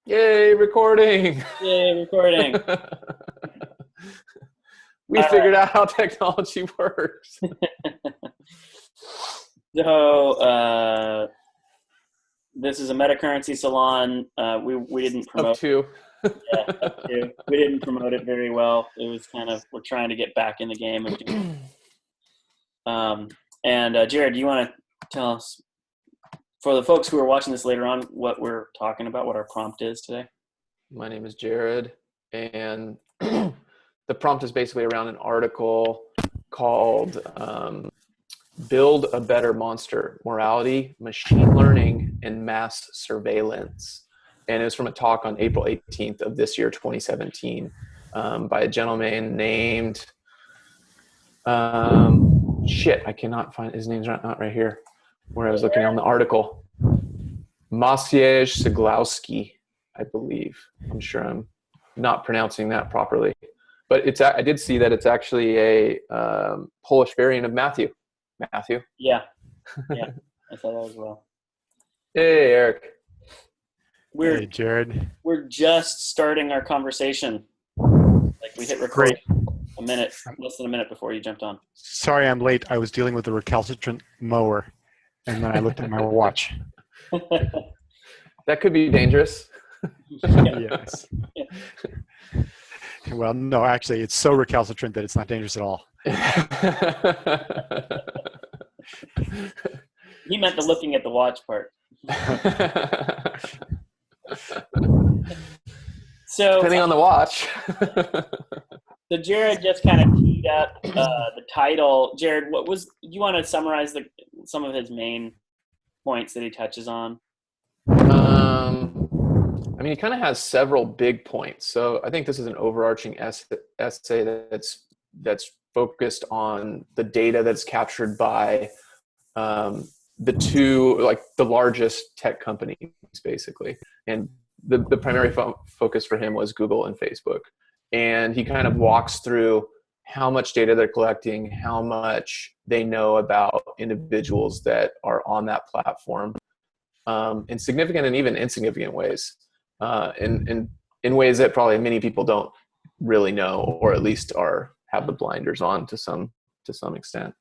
Yay, recording! Yay, recording. We All figured out how technology works. right. So this is a metacurrency salon. We didn't Up promote. to. Yeah, up to. We didn't promote it very well. It was kind of we're trying to get back in the game of doing. And Jarod, do you want to tell us for the folks who are watching this later on what we're talking about, what our prompt is today? My name is Jarod, and the prompt is basically around an article called Build a Better Monster, Morality, Machine Learning, and Mass Surveillance. And it was from a talk on April 18th of this year, 2017, by a gentleman named, I cannot find, his name's not right here, where I was looking on the article. Maciej Ceglowski, I believe. I'm sure I'm not pronouncing that properly. But I did see that it's actually a Polish variant of Matthew. Matthew? Yeah, I thought that as well. Hey, Eric. Hey, Jarod. We're just starting our conversation. Like we hit record less than a minute before you jumped on. Sorry I'm late. I was dealing with a recalcitrant mower, and then I looked at my watch. That could be dangerous. Yes. Yeah. Well, no, actually, it's so recalcitrant that it's not dangerous at all. He meant the looking at the watch part. So depending on the watch. So Jarod just kind of teed up the title. Jarod, you want to summarize some of his main points that he touches on? I mean, he kind of has several big points. So I think this is an overarching essay that's focused on the data that's captured by the two, like the largest tech companies, basically. And the primary focus for him was Google and Facebook. And he kind of walks through how much data they're collecting, how much they know about individuals that are on that platform, in significant and even insignificant ways, in ways that probably many people don't really know, or at least have the blinders on to some extent.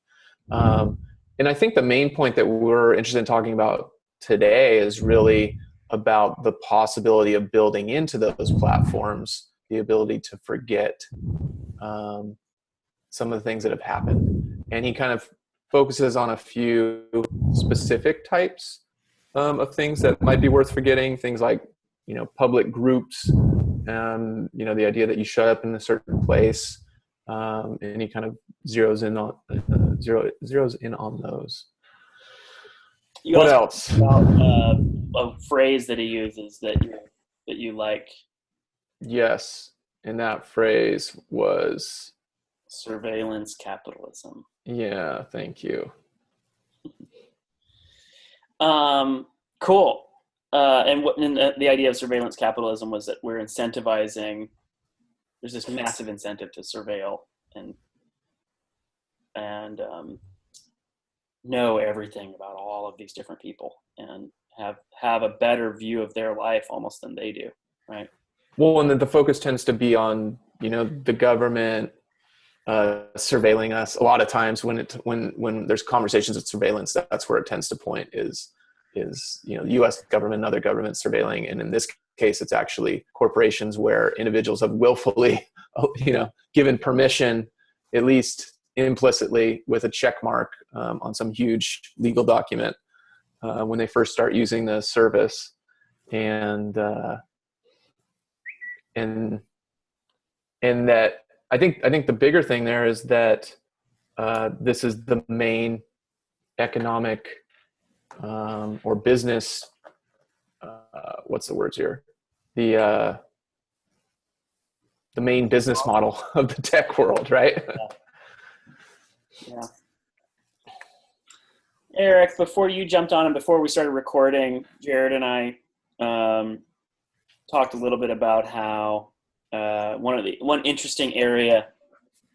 And I think the main point that we're interested in talking about today is really about the possibility of building into those platforms the ability to forget some of the things that have happened. And he kind of focuses on a few specific types of things that might be worth forgetting, things like, public groups, the idea that you shut up in a certain place, and he kind of zeroes in on those. What else? About, a phrase that he uses that you like. Yes, and that phrase was surveillance capitalism. Yeah, thank you. Cool. And the idea of surveillance capitalism was that we're incentivizing. There's this massive incentive to surveil and know everything about all of these different people and have a better view of their life almost than they do, right? Well, and the focus tends to be on, the government surveilling us. A lot of times when there's conversations of surveillance, that's where it tends to point is the U.S. government and other governments surveilling. And in this case, it's actually corporations where individuals have willfully, given permission, at least implicitly with a check mark on some huge legal document when they first start using the service. And that I think the bigger thing there is that this is the main economic or business. What's the words here? The main business model of the tech world, right? Yeah. Eric, before you jumped on and before we started recording, Jarod and I talked a little bit about how one interesting area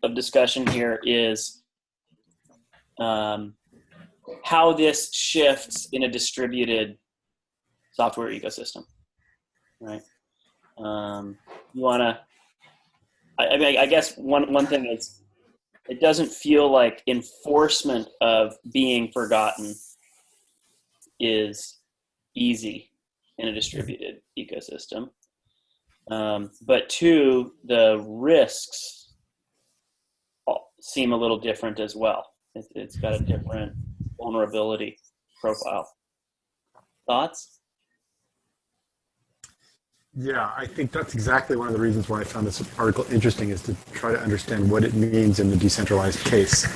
of discussion here is how this shifts in a distributed software ecosystem, right? You want to, I mean, I guess one thing is it doesn't feel like enforcement of being forgotten is easy in a distributed ecosystem. But two, the risks seem a little different as well. It's got a different vulnerability profile. Thoughts? Yeah, I think that's exactly one of the reasons why I found this article interesting, is to try to understand what it means in the decentralized case.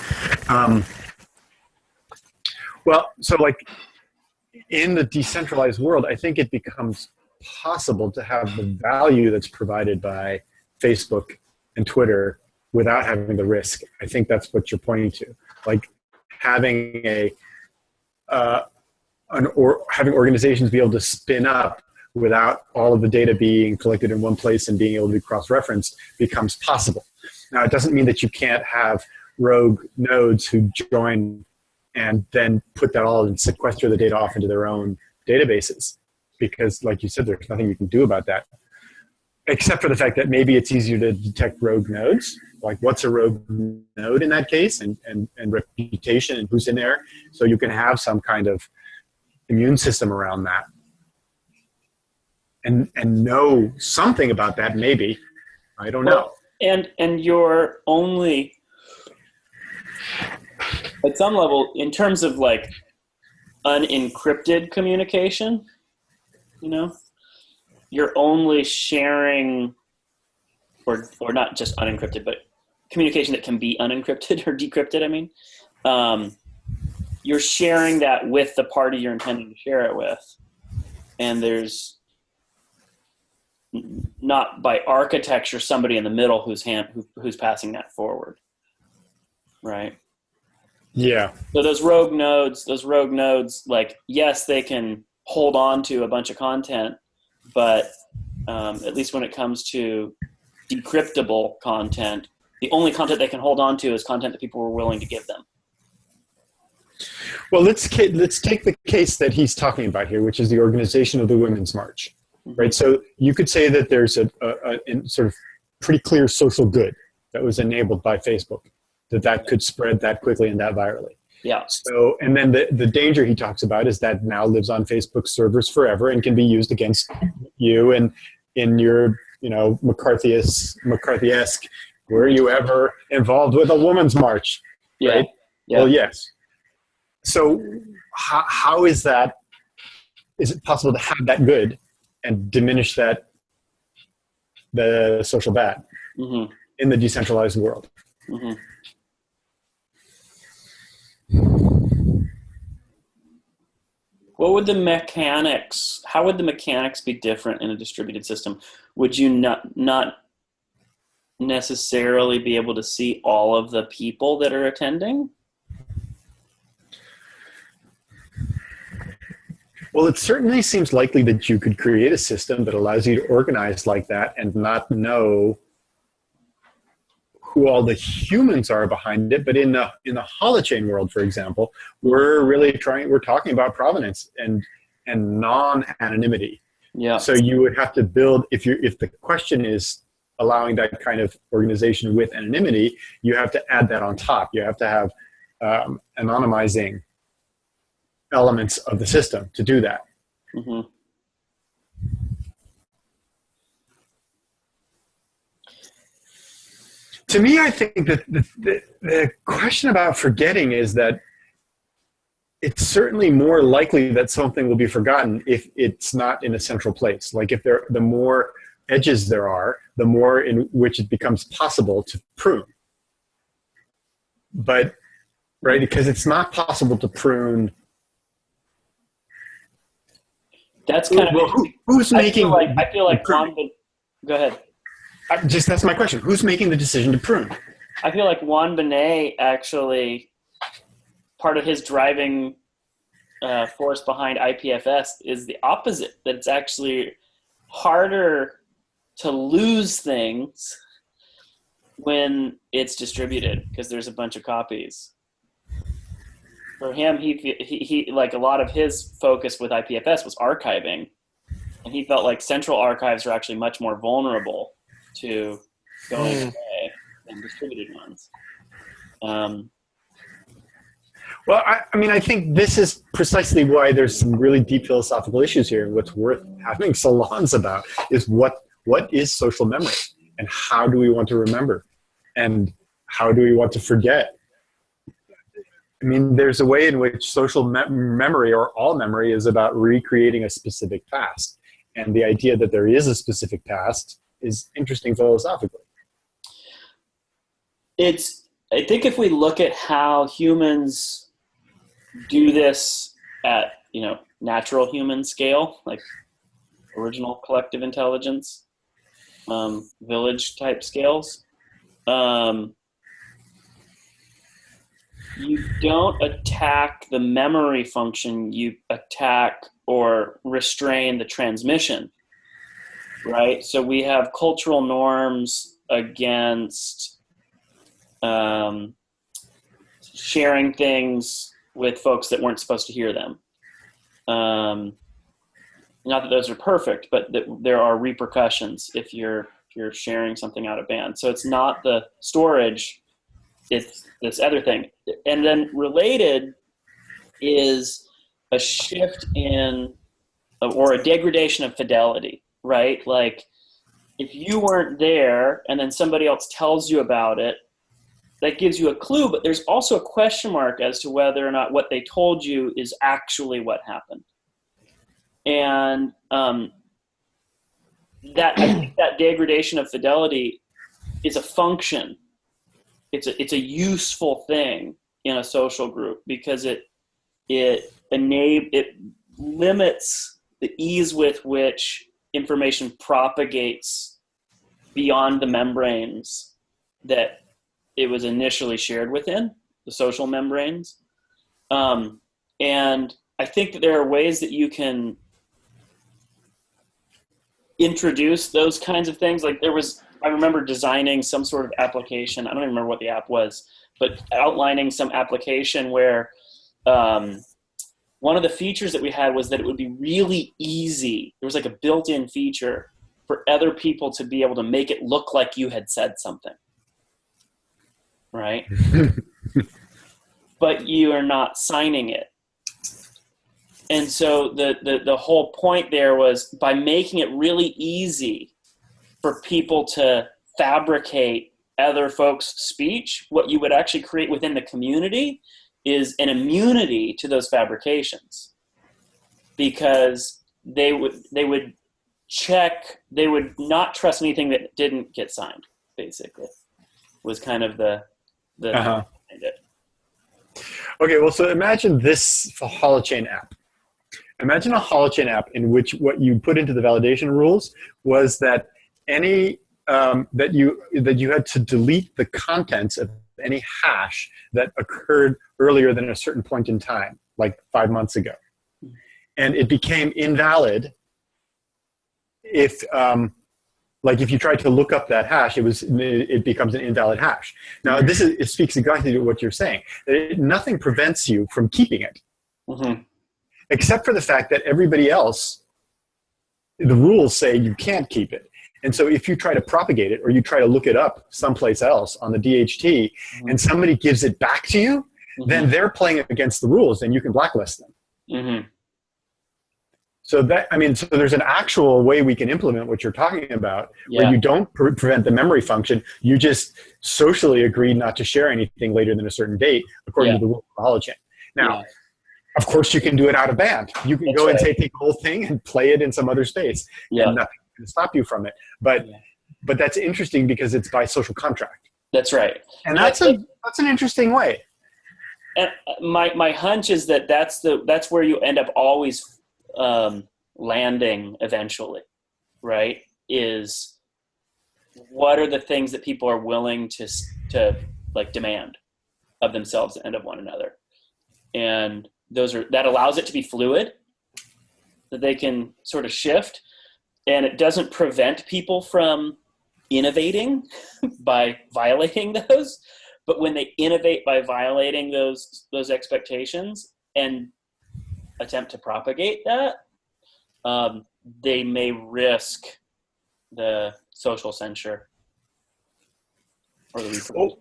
Well, so like in the decentralized world, I think it becomes possible to have the value that's provided by Facebook and Twitter without having the risk. I think that's what you're pointing to, like having having organizations be able to spin up without all of the data being collected in one place and being able to be cross-referenced becomes possible. Now, it doesn't mean that you can't have rogue nodes who join and then put that all and sequester the data off into their own databases, because like you said, there's nothing you can do about that, except for the fact that maybe it's easier to detect rogue nodes. Like, what's a rogue node in that case, and reputation and who's in there. So you can have some kind of immune system around that. And know something about that, maybe. I don't know. And you're only, at some level, in terms of like unencrypted communication, you know, you're only sharing, or not just unencrypted, but communication that can be unencrypted or decrypted, I mean. You're sharing that with the party you're intending to share it with. And there's not by architecture somebody in the middle who's passing that forward, right? Yeah. So those rogue nodes, like, yes, they can hold on to a bunch of content, but at least when it comes to decryptable content, the only content they can hold on to is content that people were willing to give them. Well, let's take the case that he's talking about here, which is the organization of the Women's March, right? So you could say that there's a sort of pretty clear social good that was enabled by Facebook, that could spread that quickly and that virally. Yeah. So, and then the danger he talks about is that now lives on Facebook servers forever and can be used against you and in your, McCarthy-esque, were you ever involved with a women's march? Yeah. Right? Yeah. Well, yes. So how is that? Is it possible to have that good and diminish the social bad in the decentralized world? Mm-hmm. How would the mechanics be different in a distributed system? Would you not necessarily be able to see all of the people that are attending? Well, it certainly seems likely that you could create a system that allows you to organize like that and not know who all the humans are behind it. But in the holochain world, for example, we're talking about provenance and non-anonymity. Yeah. So you would have to build, if the question is allowing that kind of organization with anonymity, you have to add that on top. You have to have anonymizing elements of the system to do that. Mm-hmm. To me, I think that the question about forgetting is that it's certainly more likely that something will be forgotten if it's not in a central place. Like if the more edges there are, the more in which it becomes possible to prune. But, right, because it's not possible to prune. That's kind of who's making. I feel like Juan. Go ahead. That's my question. Who's making the decision to prune? I feel like Juan Benet actually, part of his driving force behind IPFS is the opposite. That it's actually harder to lose things when it's distributed because there's a bunch of copies. For him, he like a lot of his focus with IPFS was archiving, And he felt like central archives are actually much more vulnerable to going away than distributed ones. Well, I mean, I think this is precisely why there's some really deep philosophical issues here. What's worth having salons about is what is social memory, and how do we want to remember, and how do we want to forget? I mean, there's a way in which social memory, or all memory, is about recreating a specific past. And the idea that there is a specific past is interesting philosophically. I think if we look at how humans do this at, natural human scale, like original collective intelligence, village type scales, you don't attack the memory function, you attack or restrain the transmission, right? So we have cultural norms against sharing things with folks that weren't supposed to hear them. Not that those are perfect, but there are repercussions if you're sharing something out of band. So it's not the storage, it's this other thing. And then related is a shift in, or a degradation of fidelity, right? Like if you weren't there and then somebody else tells you about it, that gives you a clue, but there's also a question mark as to whether or not what they told you is actually what happened. And I think that degradation of fidelity is a function. It's a useful thing in a social group because it limits the ease with which information propagates beyond the membranes that it was initially shared within, the social membranes. And I think that there are ways that you can introduce those kinds of things. Like I remember designing some sort of application. I don't even remember what the app was, but outlining some application where one of the features that we had was that it would be really easy. There was like a built-in feature for other people to be able to make it look like you had said something. Right? But you are not signing it. And so the whole point there was by making it really easy for people to fabricate other folks' speech, what you would actually create within the community is an immunity to those fabrications, because they would not trust anything that didn't get signed, basically, was kind of the Okay, well, so imagine this holochain app. Imagine a holochain app in which what you put into the validation rules was that that you had to delete the contents of any hash that occurred earlier than a certain point in time, like 5 months ago, and it became invalid if you tried to look up that hash, it becomes an invalid hash. Now, it speaks exactly to what you're saying. Nothing prevents you from keeping it, except for the fact that everybody else, the rules say you can't keep it. And so if you try to propagate it or you try to look it up someplace else on the DHT and somebody gives it back to you, then they're playing against the rules and you can blacklist them. So there's an actual way we can implement what you're talking about, where you don't prevent the memory function. You just socially agree not to share anything later than a certain date, according to the rules of the holochain. Now, of course, you can do it out of band. You can go and take the whole thing and play it in some other space, and nothing can stop you from it. But that's interesting because it's by social contract. That's right, and that's an interesting way. And my hunch is that's where you end up always landing eventually, right? Is what are the things that people are willing to like demand of themselves and of one another, and that allows it to be fluid, that they can sort of shift, and it doesn't prevent people from innovating by violating those. But when they innovate by violating those expectations and attempt to propagate that, they may risk the social censure or the reproach.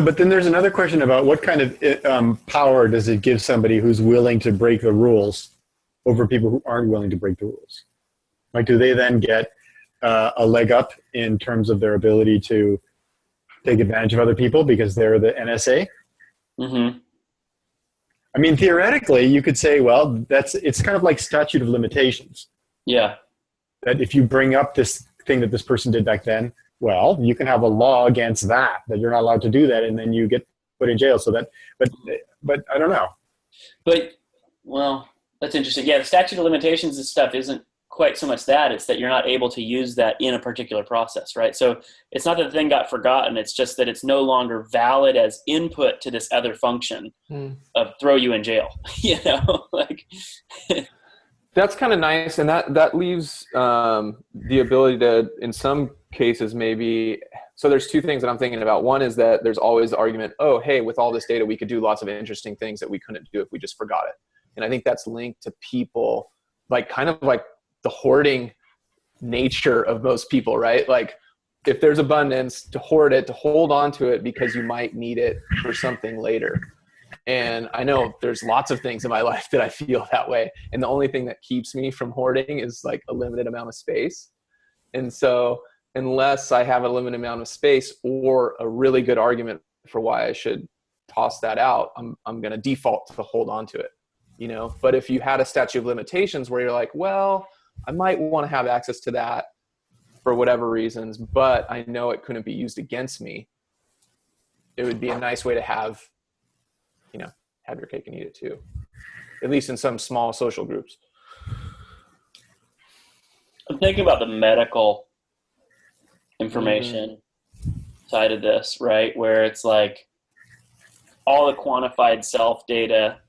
But then there's another question about what kind of power does it give somebody who's willing to break the rules over people who aren't willing to break the rules? Like, do they then get a leg up in terms of their ability to take advantage of other people because they're the NSA? Mm-hmm. I mean, theoretically, you could say, well, it's kind of like statute of limitations. Yeah. That if you bring up this thing that this person did back then, well, you can have a law against that you're not allowed to do that, and then you get put in jail. So that, but I don't know. But, well, that's interesting. Yeah, the statute of limitations and stuff isn't quite so much that. It's that you're not able to use that in a particular process, right? So it's not that the thing got forgotten. It's just that it's no longer valid as input to this other function of throw you in jail, like... That's kind of nice, and that leaves the ability to, in some cases, maybe. So there's two things that I'm thinking about. One is that there's always the argument, oh, hey, with all this data, we could do lots of interesting things that we couldn't do if we just forgot it. And I think that's linked to people, like kind of like the hoarding nature of most people, right? Like if there's abundance, to hoard it, to hold on to it because you might need it for something later. And I know there's lots of things in my life that I feel that way. And the only thing that keeps me from hoarding is like a limited amount of space. And so unless I have a limited amount of space or a really good argument for why I should toss that out, I'm going to default to hold on to it, But if you had a statute of limitations where you're like, well, I might want to have access to that for whatever reasons, but I know it couldn't be used against me, it would be a nice way to have your cake and eat it too, at least in some small social groups. I'm thinking about the medical information side of this, right? Where it's like all the quantified self data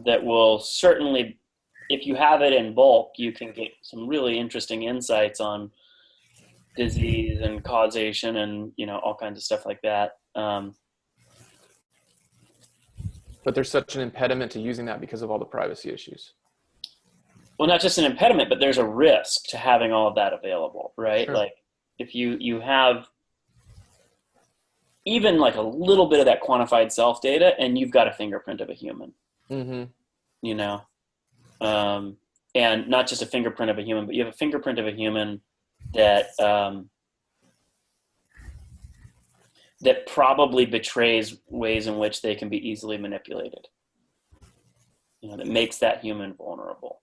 that will certainly, if you have it in bulk, you can get some really interesting insights on disease and causation and, all kinds of stuff like that. But there's such an impediment to using that because of all the privacy issues. Well, not just an impediment, but there's a risk to having all of that available, right? Sure. Like if you have even like a little bit of that quantified self data and you've got a fingerprint of a human, and not just a fingerprint of a human, but you have a fingerprint of a human that, that probably betrays ways in which they can be easily manipulated. That makes that human vulnerable.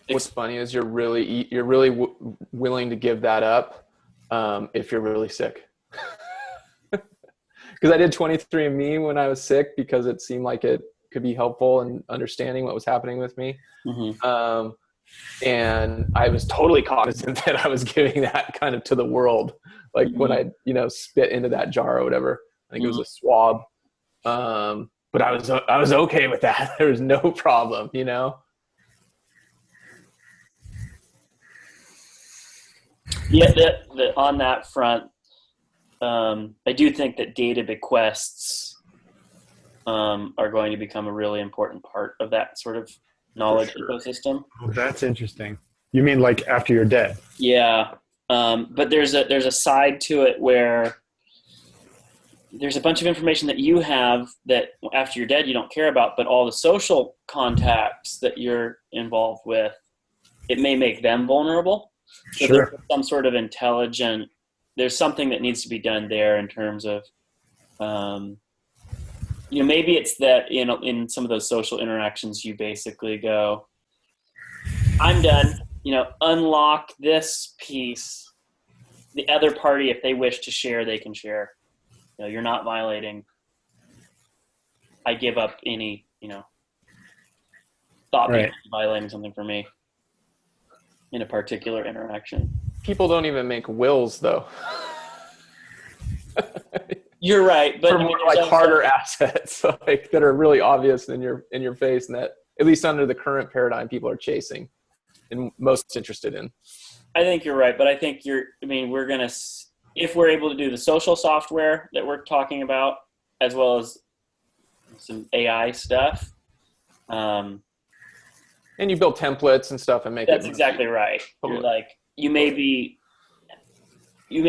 What's funny is you're really willing to give that up if you're really sick. Because I did 23andMe when I was sick because it seemed like it could be helpful in understanding what was happening with me. And I was totally cognizant that I was giving that kind of to the world. Like when I, spit into that jar or whatever, I think it was a swab. But I was okay with that. There was no problem, Yeah, on that front, I do think that data bequests are going to become a really important part of that sort of knowledge ecosystem. Oh, that's interesting. You mean like after you're dead? Yeah. But there's a side to it where there's a bunch of information that you have that after you're dead you don't care about, but all the social contacts that you're involved with, it may make them vulnerable. So sure. There's some sort of there's something that needs to be done there in terms of, maybe it's that in some of those social interactions you basically go, I'm done. Unlock this piece. The other party, if they wish to share, they can share. You're not violating. I give up any, thought behind violating something for me in a particular interaction. People don't even make wills, though. You're right, but for more like harder assets, like that are really obvious in your face, and that at least under the current paradigm, people are chasing and most interested in. I think you're right, but I think we're going to, if we're able to do the social software that we're talking about, as well as some AI stuff, And you build templates and stuff and make That's exactly right. You're like, you may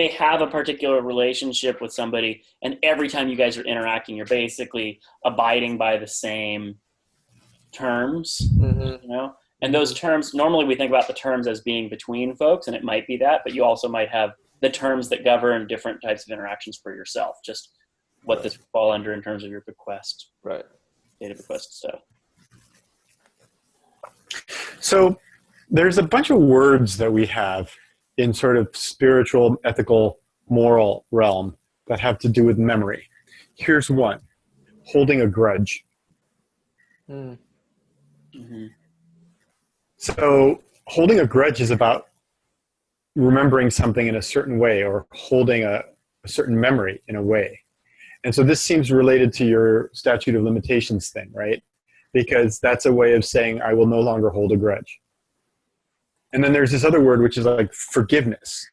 have a particular relationship with somebody, and every time you guys are interacting, you're basically abiding by the same terms, you know? And those terms, normally we think about the terms as being between folks, and it might be that, but you also might have the terms that govern different types of interactions for yourself, just what this would fall under in terms of your bequest, data bequest stuff. So there's a bunch of words that we have in sort of spiritual, ethical, moral realm that have to do with memory. Here's one: holding a grudge. So holding a grudge is about remembering something in a certain way, or holding a certain memory in a way. And so this seems related to your statute of limitations thing, right? Because that's a way of saying, I will no longer hold a grudge. And then there's this other word, which is like forgiveness,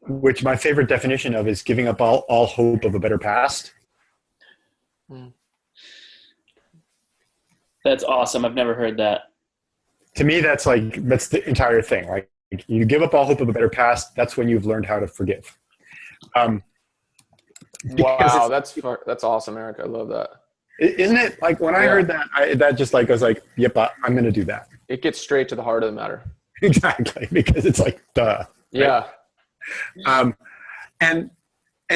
which my favorite definition of is giving up all hope of a better past. That's awesome. I've never heard that. To me, that's the entire thing. Like, you give up all hope of a better past. That's when you've learned how to forgive. Wow, that's awesome, Eric. I love that. Isn't it? Like, when I heard that, I was like, yep, I'm going to do that. It gets straight to the heart of the matter. Exactly, because it's like, duh. Yeah. Right? And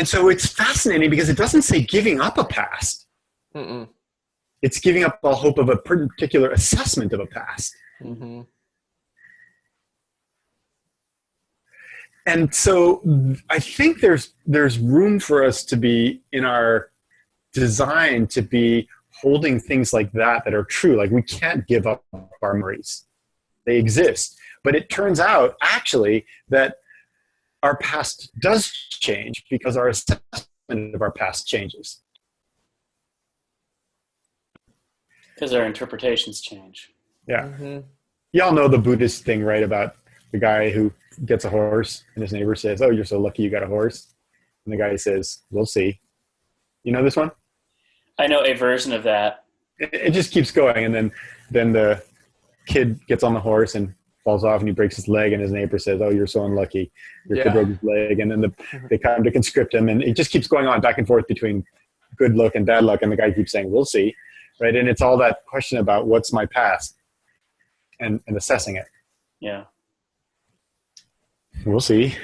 so it's fascinating because it doesn't say giving up a past. It's giving up all hope of a particular assessment of a past. And so I think there's room for us to be in our design to be holding things like that are true. Like, we can't give up our memories. They exist. But it turns out actually that our past does change because our assessment of our past changes. Because our interpretations change. Yeah. Y'all know the Buddhist thing, right? About the guy who gets a horse and his neighbor says, oh, you're so lucky you got a horse. And the guy says, we'll see. You know this one? I know a version of that. It just keeps going. And then the kid gets on the horse and falls off and he breaks his leg, and his neighbor says, oh, you're so unlucky. Your kid broke his leg. And then they come to conscript him, and it just keeps going on back and forth between good luck and bad luck. And the guy keeps saying, we'll see. Right. And it's all that question about what's my past and assessing it. Yeah. We'll see.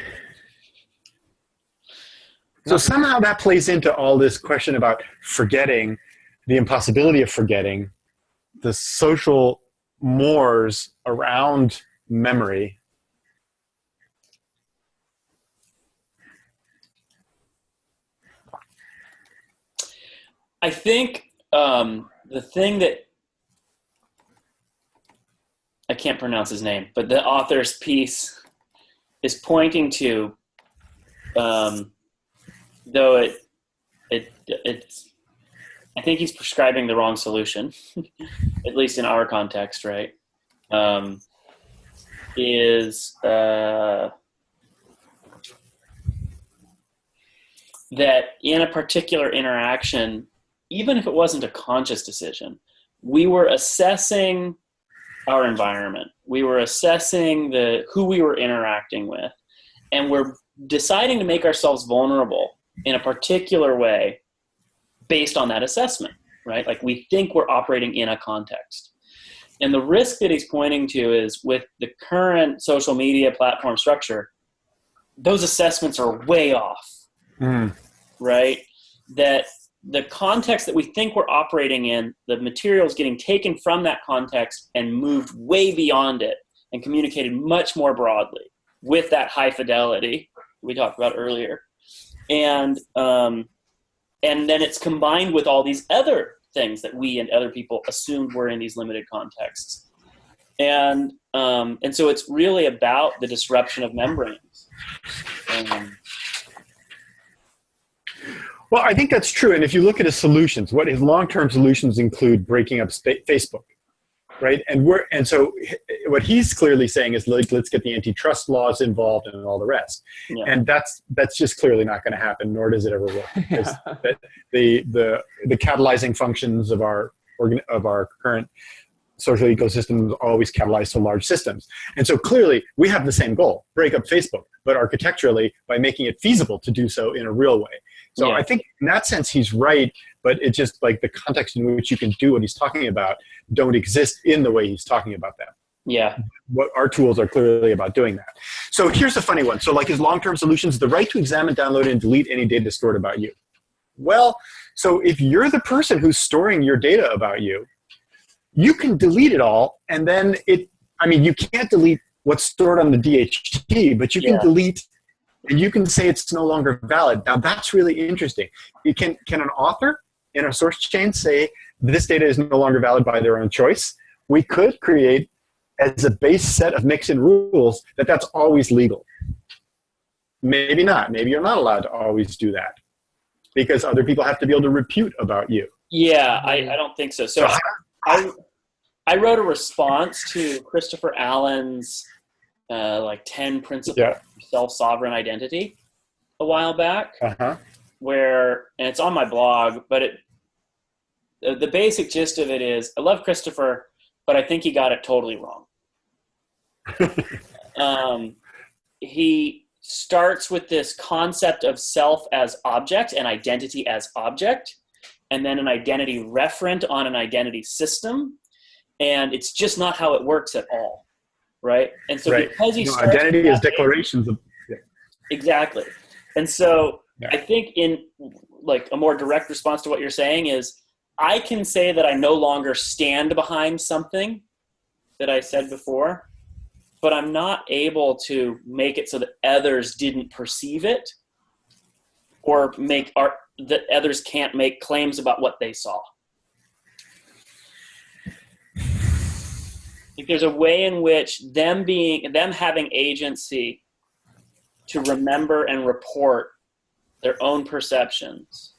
So somehow that plays into all this question about forgetting, the impossibility of forgetting, the social mores around memory. I think the thing that, I can't pronounce his name, but the author's piece is pointing to, though it's, I think he's prescribing the wrong solution, at least in our context, right? Is that in a particular interaction, even if it wasn't a conscious decision, we were assessing our environment. We were assessing who we were interacting with, and we're deciding to make ourselves vulnerable in a particular way based on that assessment, right? Like, we think we're operating in a context. And the risk that he's pointing to is, with the current social media platform structure, those assessments are way off, right? That the context that we think we're operating in, the material is getting taken from that context and moved way beyond it and communicated much more broadly with that high fidelity we talked about earlier. And then it's combined with all these other things that we and other people assumed were in these limited contexts. And so it's really about the disruption of membranes. Well, I think that's true. And if you look at his solutions, what his long-term solutions include breaking up Facebook, right? And so what he's clearly saying is, like, let's get the antitrust laws involved and all the rest. Yeah. And that's just clearly not going to happen, nor does it ever work. Because the catalyzing functions of our current social ecosystems always catalyze to large systems. And so clearly we have the same goal, break up Facebook, but architecturally by making it feasible to do so in a real way. So I think in that sense he's right, but it's just like the context in which you can do what he's talking about don't exist in the way he's talking about them. Yeah. What our tools are clearly about doing that. So here's a funny one. So like his long-term solutions, the right to examine, download, and delete any data stored about you. Well, so if you're the person who's storing your data about you, you can delete it all, and then you can't delete what's stored on the DHT, but you can delete, and you can say it's no longer valid. Now that's really interesting. Can an author in a source chain say this data is no longer valid by their own choice? We could create as a base set of mix-in rules that's always legal. Maybe not. Maybe you're not allowed to always do that because other people have to be able to repute about you. Yeah, I don't think so. So I wrote a response to Christopher Allen's 10 principles of self-sovereign identity a while back, where, and it's on my blog, but the basic gist of it is, I love Christopher, but I think he got it totally wrong. He starts with this concept of self as object and identity as object, and then an identity referent on an identity system. And it's just not how it works at all, right? And so because he starts identity is declarations of exactly. And so I think in like a more direct response to what you're saying is, I can say that I no longer stand behind something that I said before, but I'm not able to make it so that others didn't perceive it, or that others can't make claims about what they saw. Like there's a way in which them having agency to remember and report their own perceptions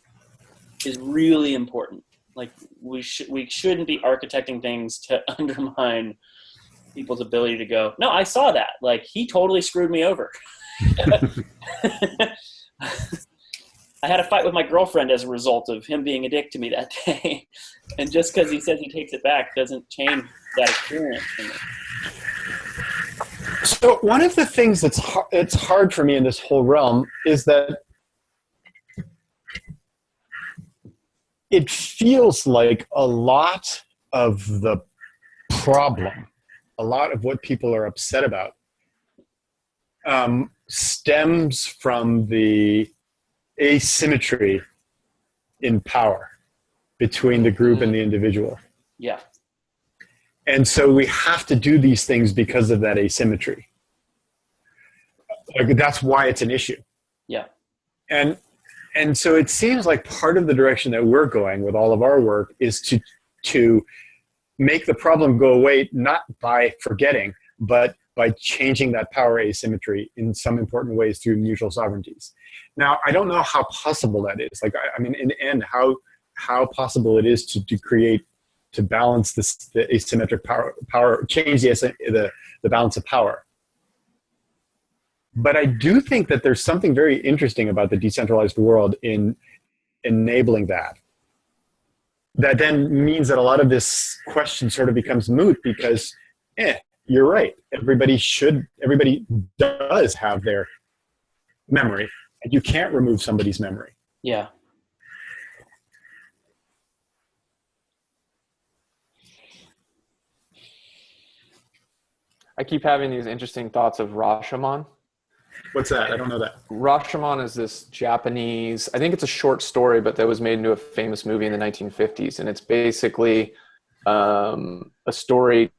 is really important. Like we shouldn't be architecting things to undermine people's ability to go, no, I saw that. Like he totally screwed me over. I had a fight with my girlfriend as a result of him being a dick to me that day. And just because he says he takes it back doesn't change that experience for me. So one of the things it's hard for me in this whole realm is that it feels like a lot of the problem, a lot of what people are upset about, stems from the asymmetry in power between the group and the individual. Yeah. And so we have to do these things because of that asymmetry. Like that's why it's an issue. Yeah. And so it seems like part of the direction that we're going with all of our work is to make the problem go away, not by forgetting, but by changing that power asymmetry in some important ways through mutual sovereignties. Now, I don't know how possible that is. Like, I mean, in the end, how possible it is to balance the asymmetric power, change the balance of power. But I do think that there's something very interesting about the decentralized world in enabling that. That then means that a lot of this question sort of becomes moot because, you're right. Everybody does have their memory, and you can't remove somebody's memory. Yeah. I keep having these interesting thoughts of Rashomon. What's that? I don't know that. Rashomon is this Japanese, I think it's a short story, but that was made into a famous movie in the 1950s. And it's basically a story.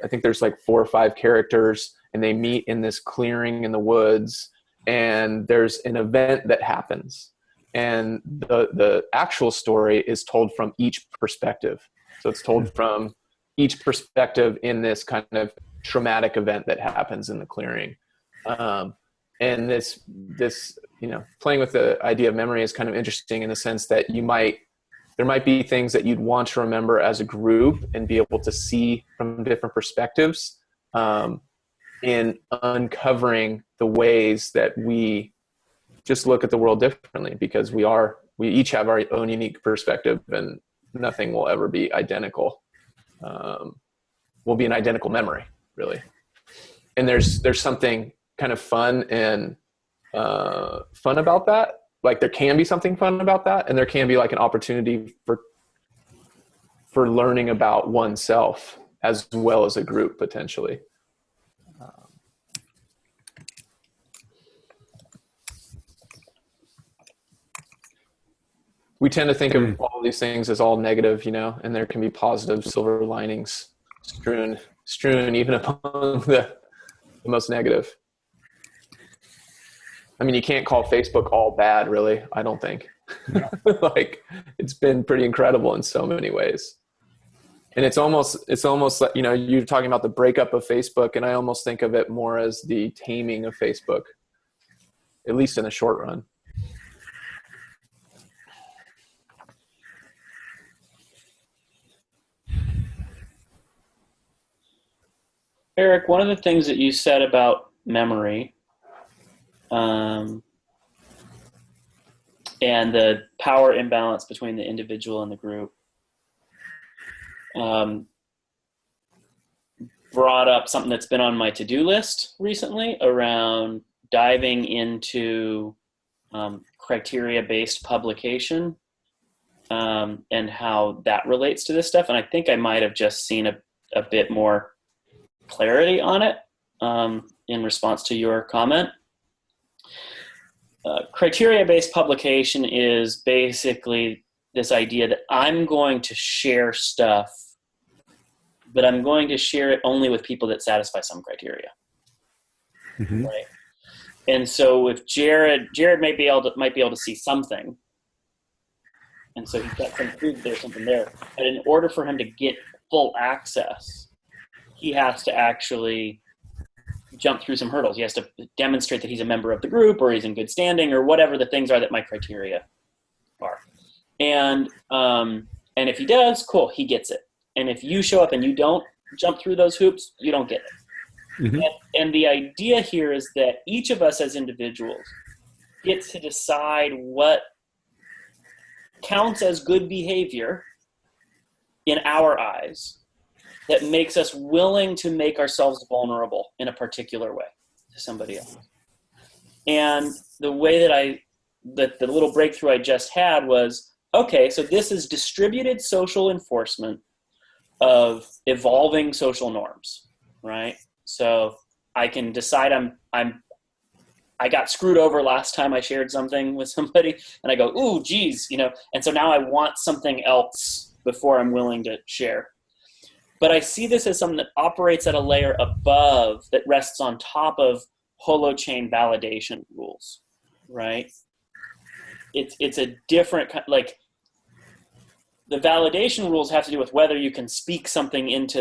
I think there's like 4 or 5 characters, and they meet in this clearing in the woods, and there's an event that happens. And the actual story is told from each perspective. So it's told from each perspective in this kind of traumatic event that happens in the clearing. And this, playing with the idea of memory is kind of interesting in the sense that there might be things that you'd want to remember as a group and be able to see from different perspectives, in uncovering the ways that we just look at the world differently, because we each have our own unique perspective and nothing will ever be identical. will be an identical memory, really. And there's something kind of fun about that. Like there can be something fun about that, and there can be like an opportunity for learning about oneself as well as a group potentially. We tend to think of all these things as all negative, and there can be positive silver linings strewn even among the most negative. I mean, you can't call Facebook all bad, really, I don't think. No. Like, it's been pretty incredible in so many ways. And it's almost like, you're talking about the breakup of Facebook, and I almost think of it more as the taming of Facebook, at least in the short run. Eric, one of the things that you said about memory and the power imbalance between the individual and the group brought up something that's been on my to-do list recently around diving into criteria-based publication and how that relates to this stuff. And I think I might have just seen a bit more clarity on it in response to your comment. Criteria-based publication is basically this idea that I'm going to share stuff, but I'm going to share it only with people that satisfy some criteria. Mm-hmm. Right? And so if Jarod might be able to see something, and so he's got some proof there's something there. But in order for him to get full access, he has to actually jump through some hurdles. He has to demonstrate that he's a member of the group, or he's in good standing, or whatever the things are that my criteria are. And if he does, cool, he gets it. And if you show up and you don't jump through those hoops, you don't get it. Mm-hmm. And the idea here is that each of us as individuals gets to decide what counts as good behavior in our eyes that makes us willing to make ourselves vulnerable in a particular way to somebody else. And the way that the little breakthrough I just had was, okay, so this is distributed social enforcement of evolving social norms, right? So I can decide I got screwed over last time I shared something with somebody, and I go, ooh, geez, and so now I want something else before I'm willing to share. But I see this as something that operates at a layer above, that rests on top of holochain validation rules, right? It's a different kind, like the validation rules have to do with whether you can speak something into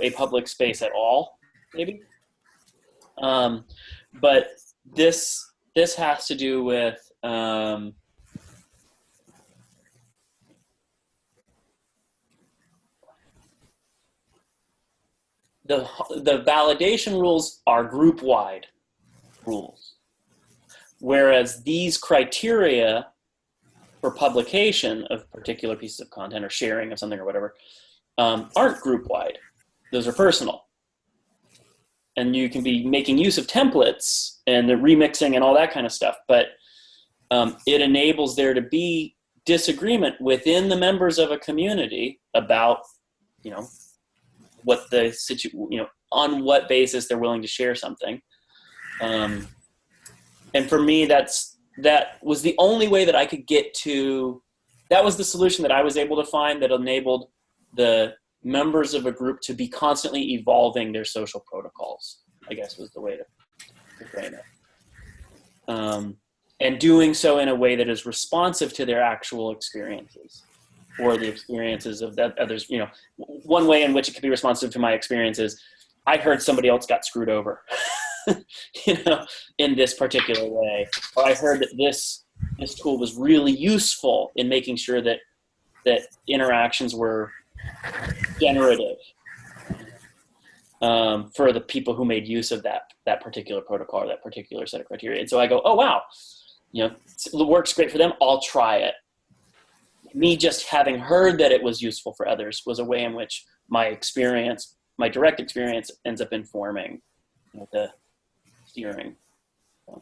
a public space at all, maybe. But this has to do with the validation rules are group-wide rules, whereas these criteria for publication of particular pieces of content or sharing of something or whatever aren't group-wide. Those are personal. And you can be making use of templates and the remixing and all that kind of stuff, but it enables there to be disagreement within the members of a community about, what the on what basis they're willing to share something. And for me, that was the only way that I could get to, that was the solution that I was able to find that enabled the members of a group to be constantly evolving their social protocols, I guess was the way to frame it. And doing so in a way that is responsive to their actual experiences or the experiences of that others. One way in which it could be responsive to my experiences, I heard somebody else got screwed over, in this particular way. Or I heard that this tool was really useful in making sure that interactions were generative for the people who made use of that particular protocol or that particular set of criteria. And so I go, oh, wow, it works great for them. I'll try it. me just having heard that it was useful for others was a way in which my experience, my direct experience, ends up informing the steering. So.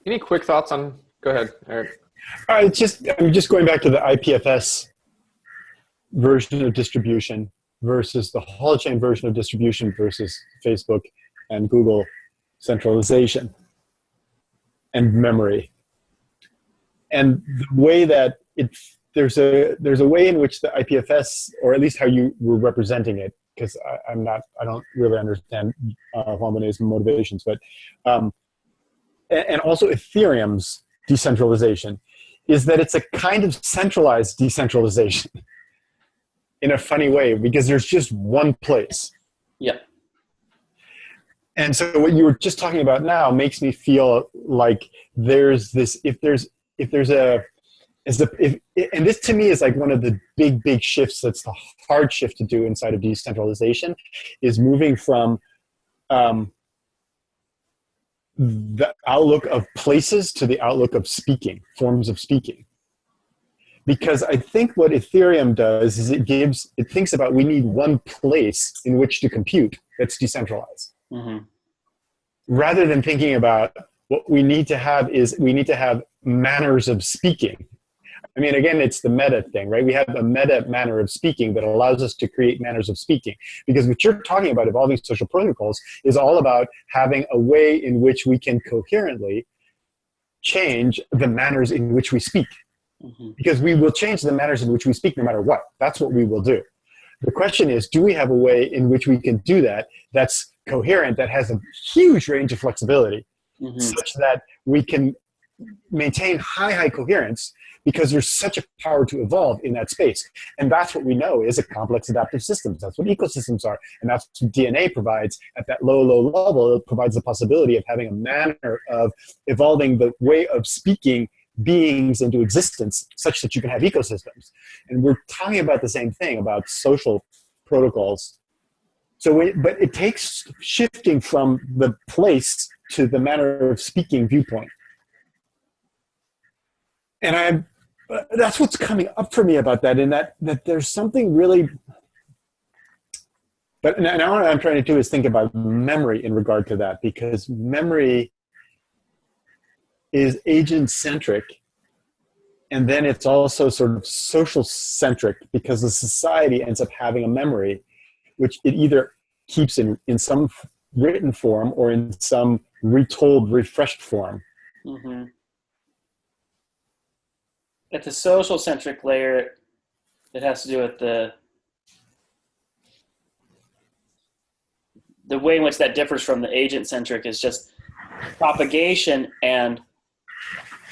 Any quick thoughts on? Go ahead, Eric. I'm just going back to the IPFS version of distribution versus the whole chain version of distribution versus Facebook and Google centralization and memory. And the way that there's a way in which the IPFS, or at least how you were representing it, because I don't really understand Juan Bonet's motivations, but and also Ethereum's decentralization, is that it's a kind of centralized decentralization in a funny way, because there's just one place. Yeah. And so what you were just talking about now makes me feel like there's this, and this to me is like one of the big shifts that's the hard shift to do inside of decentralization, is moving from the outlook of places to the outlook of speaking, forms of speaking. Because I think what Ethereum does is it thinks about, we need one place in which to compute that's decentralized. Mm-hmm. Rather than thinking about what we need to have manners of speaking. I mean, again, it's the meta thing, right? We have a meta manner of speaking that allows us to create manners of speaking. Because what you're talking about, evolving social protocols, is all about having a way in which we can coherently change the manners in which we speak. Mm-hmm. Because we will change the manners in which we speak no matter what. That's what we will do. The question is, do we have a way in which we can do that that's coherent, that has a huge range of flexibility, mm-hmm. such that we can maintain high coherence, because there's such a power to evolve in that space. And that's what we know is a complex adaptive systems. That's what ecosystems are. And that's what DNA provides at that low level. It provides the possibility of having a manner of evolving the way of speaking beings into existence such that you can have ecosystems. And we're talking about the same thing about social protocols. But it takes shifting from the place to the manner of speaking viewpoint. And that's what's coming up for me about that, in that there's something really, but now what I'm trying to do is think about memory in regard to that, because memory is agent-centric, and then it's also sort of social-centric, because the society ends up having a memory, which it either keeps in some written form or in some retold, refreshed form. Mm-hmm. At the social-centric layer, it has to do with the way in which that differs from the agent-centric is just propagation, and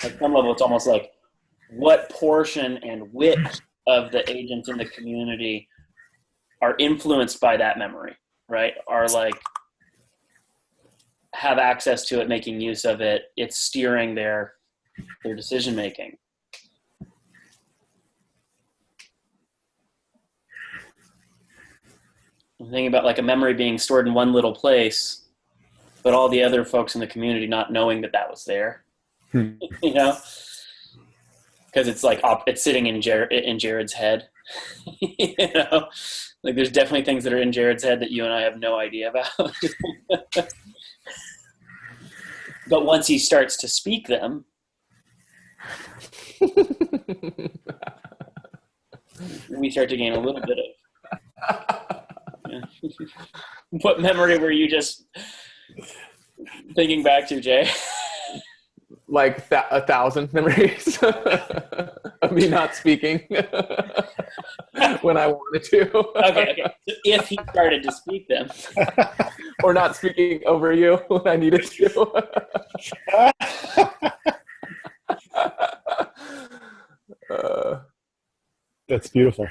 at some level it's almost like what portion and which of the agents in the community are influenced by that memory, right? Are like, have access to it, making use of it, it's steering their decision-making. I'm thinking about like a memory being stored in one little place, but all the other folks in the community not knowing that was there, you know, because it's like it's sitting in Jarod's head, you know, like there's definitely things that are in Jarod's head that you and I have no idea about. But once he starts to speak them, we start to gain a little bit of. What memory were you just thinking back to, Jay? Like 1,000 memories of me not speaking when I wanted to. Okay. So if he started to speak them. Or not speaking over you when I needed to. That's beautiful.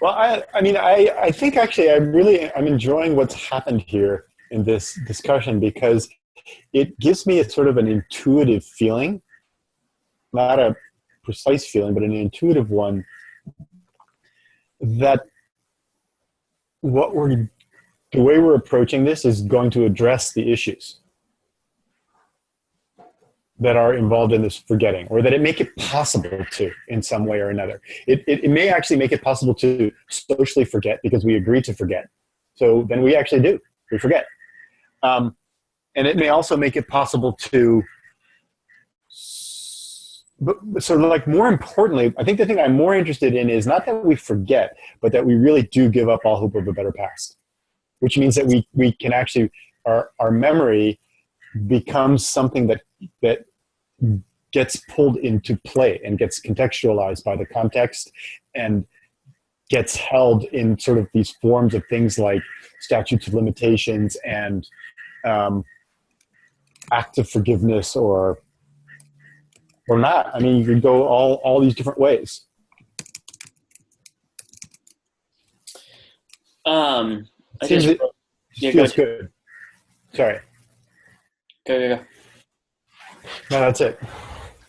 Well, I mean, I think actually I'm enjoying what's happened here in this discussion because it gives me a sort of an intuitive feeling, not a precise feeling, but an intuitive one that what we're the way we're approaching this is going to address the issues that are involved in this forgetting, or that it make it possible to in some way or another. It may actually make it possible to socially forget because we agree to forget. So then we actually do. We forget. And it may also make it possible to, but sort of like more importantly, I think the thing I'm more interested in is not that we forget, but that we really do give up all hope of a better past, which means that we can actually, our memory becomes something that gets pulled into play and gets contextualized by the context and gets held in sort of these forms of things like statutes of limitations and acts of forgiveness or not. I mean, you could go all these different ways. I Seems just it feels good. Sorry. Go. No, that's it.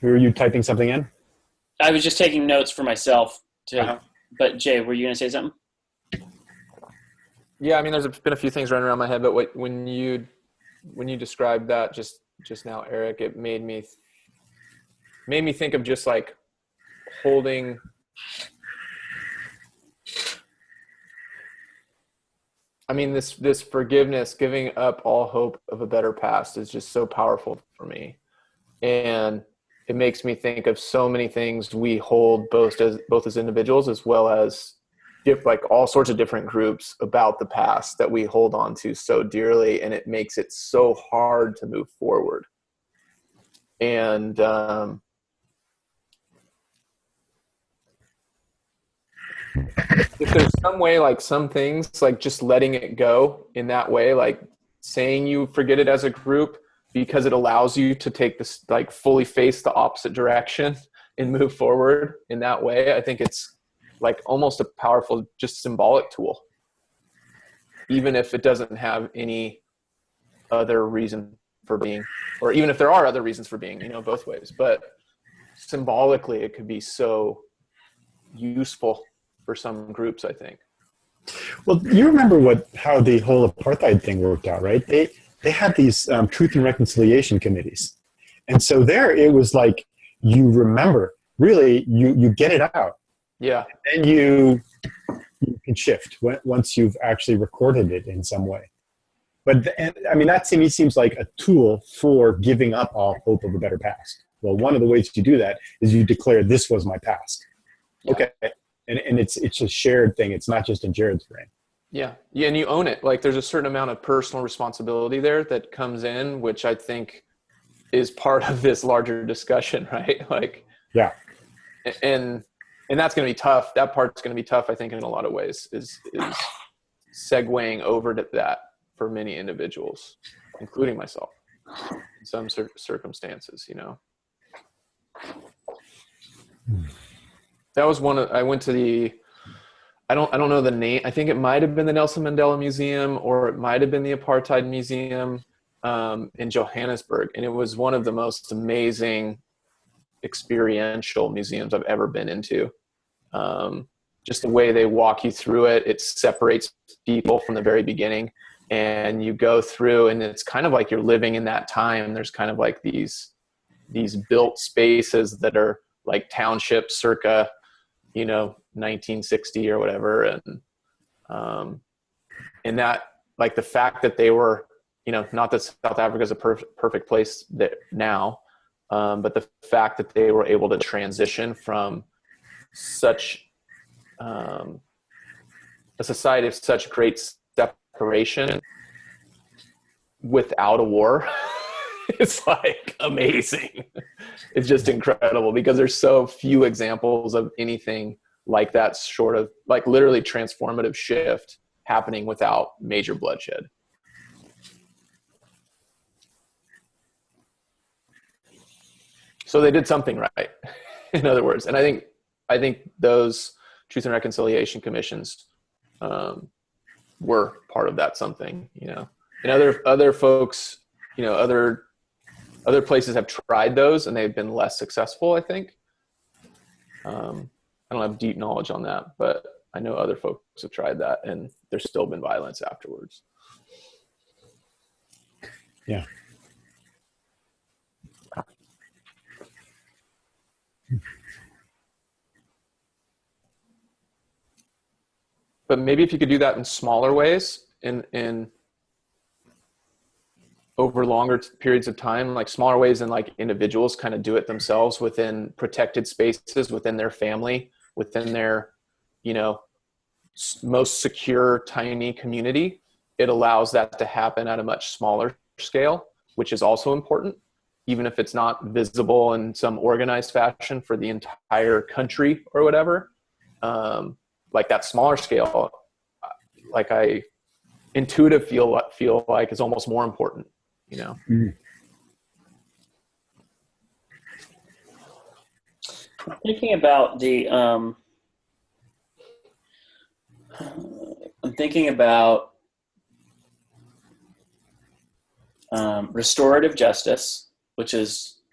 Were you typing something in? I was just taking notes for myself. Uh-huh. But Jay, were you going to say something? Yeah, I mean, there's been a few things running around my head, but when you described that just now, Eric, it made me think of just like holding. I mean, this forgiveness, giving up all hope of a better past is just so powerful for me. And it makes me think of so many things we hold both as individuals as well as like all sorts of different groups about the past that we hold on to so dearly, and it makes it so hard to move forward. And if there's some way, like some things, like just letting it go in that way, like saying you forget it as a group because it allows you to take this, like fully face the opposite direction and move forward in that way. I think it's like almost a powerful, just symbolic tool, even if it doesn't have any other reason for being, or even if there are other reasons for being, both ways, but symbolically it could be so useful for some groups, I think. Well, you remember how the whole apartheid thing worked out, right? They had these truth and reconciliation committees. And so there it was like, you remember, really, you get it out. Yeah. And you can shift once you've actually recorded it in some way. But I mean, that to me seems like a tool for giving up all hope of a better past. Well, one of the ways to do that is you declare this was my past. Yeah. Okay. And it's a shared thing. It's not just in Jarod's brain. Yeah. Yeah. And you own it. Like there's a certain amount of personal responsibility there that comes in, which I think is part of this larger discussion, right? Like, yeah. And that's going to be tough. That part's going to be tough, I think, in a lot of ways, is segueing over to that for many individuals, including myself, in some circumstances, That was I went to I don't know the name. I think it might have been the Nelson Mandela Museum, or it might have been the Apartheid Museum in Johannesburg. And it was one of the most amazing experiential museums I've ever been into. Just the way they walk you through it, it separates people from the very beginning, and you go through, and it's kind of like you're living in that time. There's kind of like these built spaces that are like townships circa 1960 or whatever, and that, like, the fact that they were, not that South Africa is a perfect place now, but the fact that they were able to transition from such a society of such great separation without a war, it's like amazing. It's just incredible because there's so few examples of anything like that, short of like literally transformative shift happening without major bloodshed. So they did something right, in other words. And I think those Truth and Reconciliation Commissions were part of that something, you know. And other folks, you know, other places have tried those and they've been less successful, I think. I don't have deep knowledge on that, but I know other folks have tried that and there's still been violence afterwards. Yeah. But maybe if you could do that in smaller ways, in over longer periods of time, like smaller ways than like individuals kind of do it themselves within protected spaces, within their family, within their, you know, most secure, tiny community, it allows that to happen at a much smaller scale, which is also important, even if it's not visible in some organized fashion for the entire country or whatever. Like that smaller scale, like I intuitive feel like is almost more important, you know? Mm. Thinking about the, I'm thinking about restorative justice, which is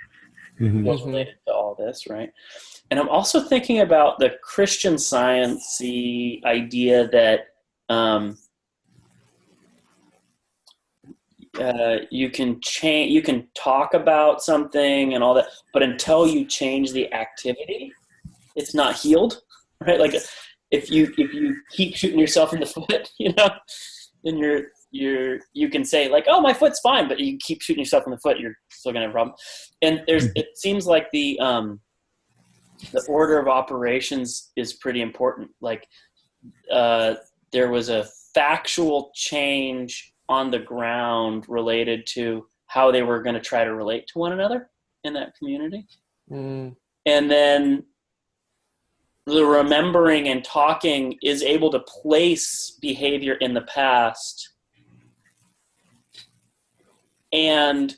what's related to all this, right? And I'm also thinking about the Christian Science-y idea that you can change, you can talk about something and all that, but until you change the activity, it's not healed, right? Like if you keep shooting yourself in the foot, you know, then you can say like, oh, my foot's fine, but you keep shooting yourself in the foot, you're still gonna have a problem. And it seems like the order of operations is pretty important. Like there was a factual change on the ground related to how they were going to try to relate to one another in that community. And then the remembering and talking is able to place behavior in the past, and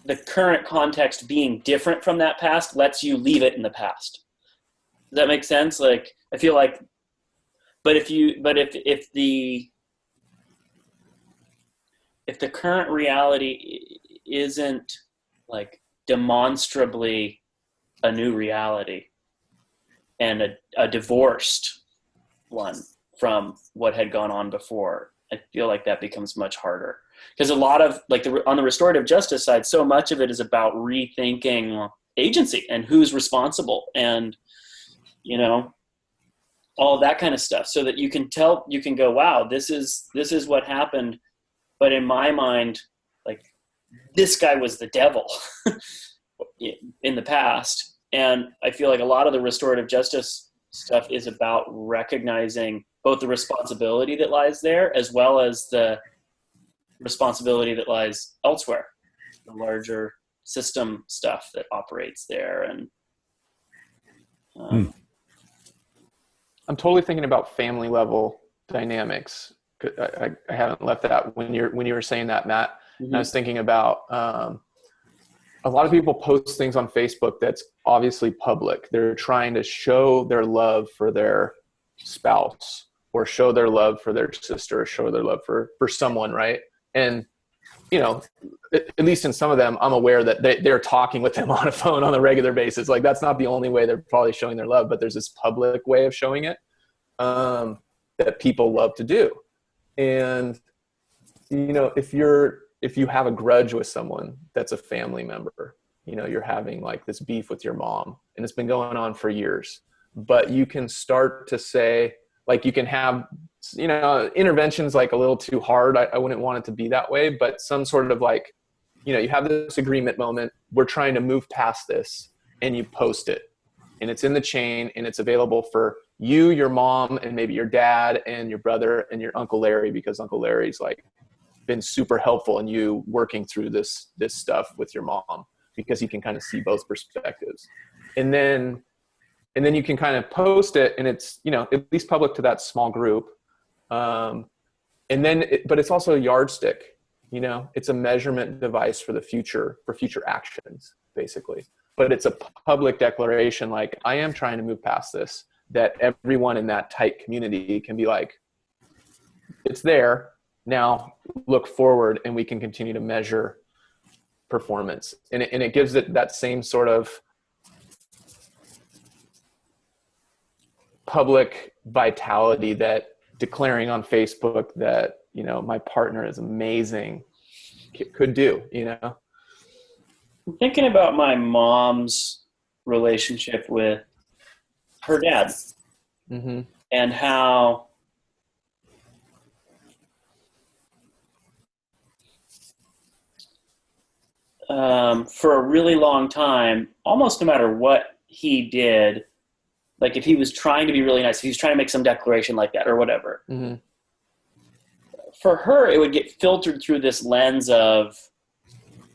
the current context being different from that past lets you leave it in the past. Does that make sense? Like, I feel like, if the current reality isn't like demonstrably a new reality and a divorced one from what had gone on before, I feel like that becomes much harder. Because a lot of, like, on the restorative justice side, so much of it is about rethinking agency and who's responsible and, you know, all that kind of stuff, so that you can go, wow, this is what happened. But in my mind, like, this guy was the devil in the past. And I feel like a lot of the restorative justice stuff is about recognizing both the responsibility that lies there as well as the responsibility that lies elsewhere, the larger system stuff that operates there. And I'm totally thinking about family level dynamics. I haven't left that when you were saying that, Matt. And I was thinking about a lot of people post things on Facebook that's obviously public. They're trying to show their love for their spouse or show their love for their sister or show their love for someone, right? And, you know, at least in some of them, I'm aware that they're talking with them on a phone on a regular basis. Like, that's not the only way they're probably showing their love, but there's this public way of showing it that people love to do. And, you know, if you have a grudge with someone that's a family member, you know, you're having like this beef with your mom and it's been going on for years, but you can start to say, like, you can have, you know, interventions like a little too hard. I wouldn't want it to be that way, but some sort of like, you know, you have this agreement moment. We're trying to move past this, and you post it, and it's in the chain, and it's available for you, your mom, and maybe your dad and your brother and your Uncle Larry, because Uncle Larry's like been super helpful in you working through this stuff with your mom, because he can kind of see both perspectives. And then you can kind of post it, and it's, you know, at least public to that small group. But it's also a yardstick, you know, it's a measurement device for future actions, basically. But it's a public declaration, like, I am trying to move past this. that everyone in that tight community can be like, it's there, now look forward and we can continue to measure performance. And it gives it that same sort of public vitality that declaring on Facebook that, you know, my partner is amazing could do, you know? I'm thinking about my mom's relationship with her dad, Mm-hmm. and how for a really long time, almost no matter what he did, like if he was trying to be really nice, if he was trying to make some declaration like that or whatever, Mm-hmm. for her, it would get filtered through this lens of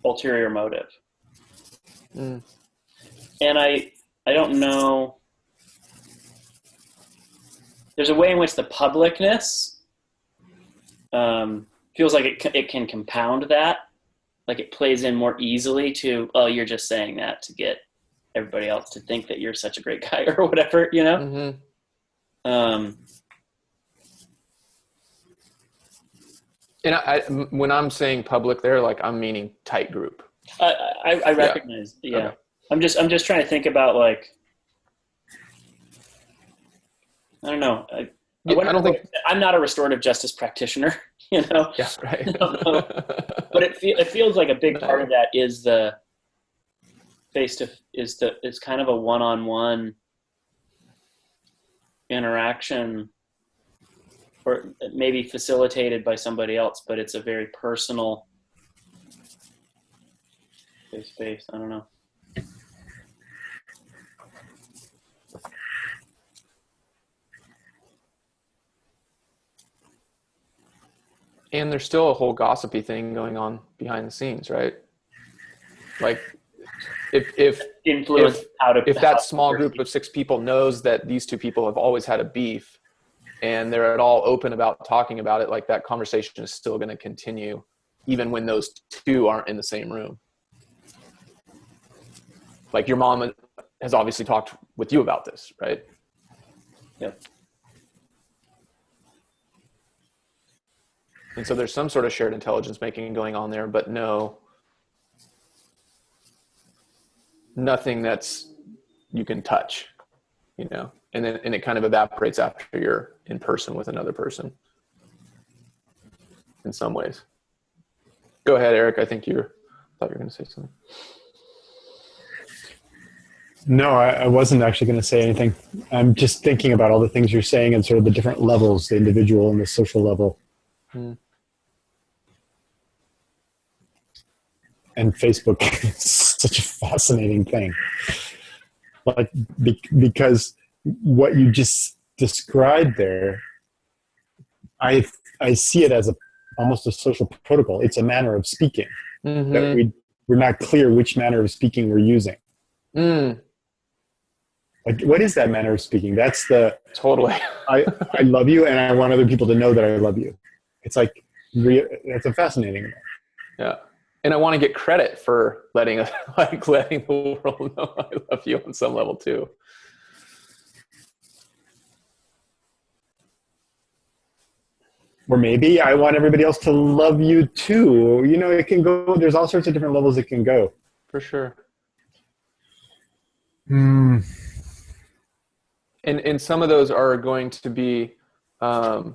ulterior motive. Mm. And I don't know. There's a way in which the publicness feels like it can compound that. Like it plays in more easily to, oh, you're just saying that to get everybody else to think that you're such a great guy or whatever, you know? Mm-hmm. And when I'm saying public there, like I'm meaning tight group. I recognize. Yeah. Okay. I'm just trying to think about, like, I don't know. I don't think I'm not a restorative justice practitioner, you know? Yeah, right. I don't know. But it feels like a big part of that is the is kind of a one-on-one interaction, or maybe facilitated by somebody else, but it's a very personal face. I don't know. And there's still a whole gossipy thing going on behind the scenes, right? Like if that small group of 6 people knows that these 2 people have always had a beef and they're at all open about talking about it, like that conversation is still going to continue even when those 2 aren't in the same room. Like your mom has obviously talked with you about this, right? Yep. And so there's some sort of shared intelligence making going on there, but nothing that's you can touch, you know, and it kind of evaporates after you're in person with another person in some ways. Go ahead, Eric. I thought you were going to say something. No, I wasn't actually going to say anything. I'm just thinking about all the things you're saying and sort of the different levels, the individual and the social level. Hmm. And Facebook is such a fascinating thing. Like, because what you just described there, I see it as almost a social protocol. It's a manner of speaking. Mm-hmm. That we're not clear which manner of speaking we're using. Mm. Like, what is that manner of speaking? That's the totally. I love you, and I want other people to know that I love you. It's like it's a fascinating one. Yeah, and I want to get credit for letting the world know I love you on some level too. Or maybe I want everybody else to love you too. You know, it can go. There's all sorts of different levels it can go. For sure. Hmm. And some of those are going to be the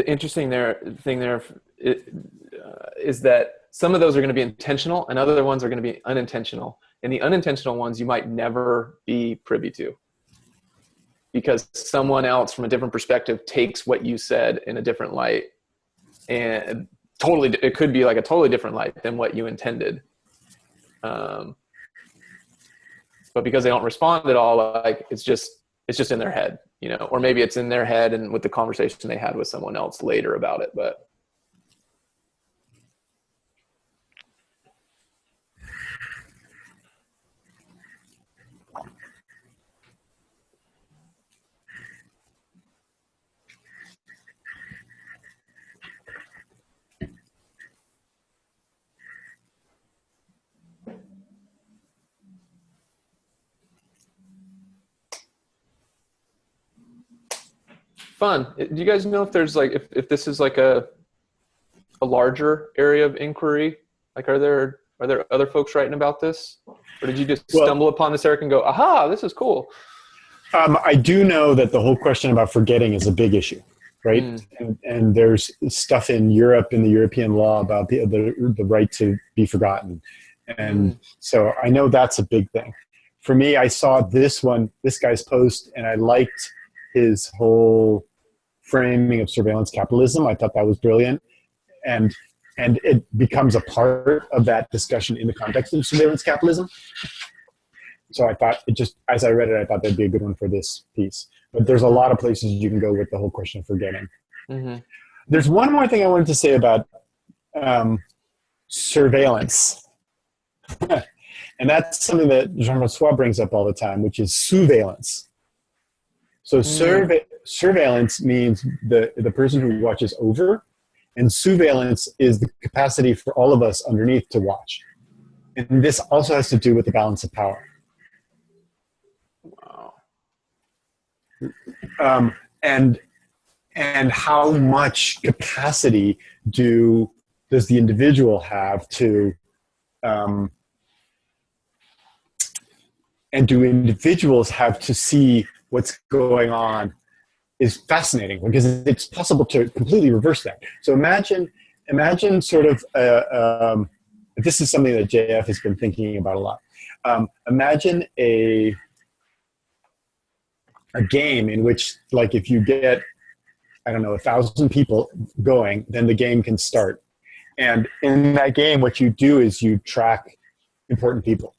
interesting thing there is that some of those are going to be intentional and other ones are going to be unintentional. And the unintentional ones you might never be privy to because someone else from a different perspective takes what you said in a different light, and it could be like a totally different light than what you intended. But because they don't respond at all, like it's just in their head, you know, or maybe it's in their head and with the conversation they had with someone else later about it. But Fun. Do you guys know if there's like if this is like a larger area of inquiry? Like, are there other folks writing about this, or did you just stumble upon this, Eric, and go, "Aha, this is cool"? I do know that the whole question about forgetting is a big issue, right? And there's stuff in Europe, in the European law, about the right to be forgotten. And so I know that's a big thing. For me, I saw this guy's post, and I liked his whole framing of surveillance capitalism. I thought that was brilliant. And it becomes a part of that discussion in the context of surveillance capitalism. So I thought as I read it, I thought that'd be a good one for this piece. But there's a lot of places you can go with the whole question of forgetting. There's one more thing I wanted to say about surveillance. And that's something that Jean-François brings up all the time, which is surveillance. So surveillance means the person who watches over, and surveillance is the capacity for all of us underneath to watch. And this also has to do with the balance of power. Wow. And how much capacity does the individual have to and do individuals have to see what's going on is fascinating, because it's possible to completely reverse that. So imagine sort of, this is something that JF has been thinking about a lot. Imagine a game in which, like, if you get, 1,000 people going, then the game can start. And in that game, what you do is you track important people.